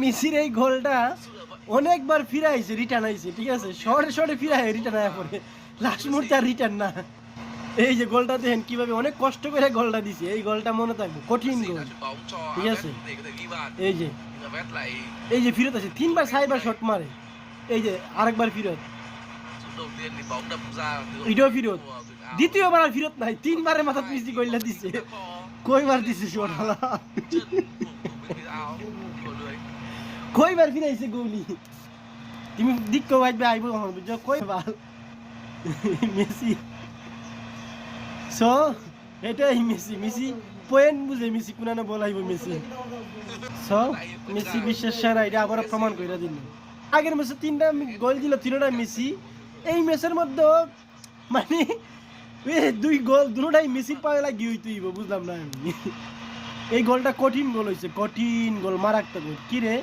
মেসির এই গোলটা অনেকবার ফিরাইছে, রিটার্ন আইছে, ঠিক আছে, শর্টে শর্টে ফিরায় রিটার্ন আয়া পরে, লাস্ট মুহূর্তে আর রিটার্ন না। এই যে গোলটা দেখেন কিভাবে অনেক কষ্ট করে গোলটা দিছে, এই গোলটা মনে থাকবে, কঠিন গোল, ঠিক আছে। এই যে এই যে ফিরত আছে, 3 বার 6 বার শট মারে, এই যে আরেকবার ফিরত, এটাও ফিরত, দ্বিতীয়বার আর ফিরত নাই, 3 বারের মাথা মিসি গোলটা দিছে, কয়বার দিছে শট হালা, কয়বার ফিরাইছে গোলি, তুমি দিক্ক ভাইবে আইব কখন বুঝছো, কয়বার মেসি। সো এটাই মেসি, মেসি পয়েন্ট বুঝে মেসি কোনানে বলাইব মেসি। সো মেসি বিশ্বের সেরা, এটা আবার প্রমাণ করে দিল। আগের ম্যাচে 3টা গোল দিল, 3টা মেসি। এই ম্যাচের মধ্যে মানে 2 গোল দুটোটাই মেসির পায়ে লাগিয়ে হইতেইব, বুঝলাম না আমি। এই গোলটা কঠিন গোল হয়েছে, কঠিন গোল, মারাত্মক গোল। কি রে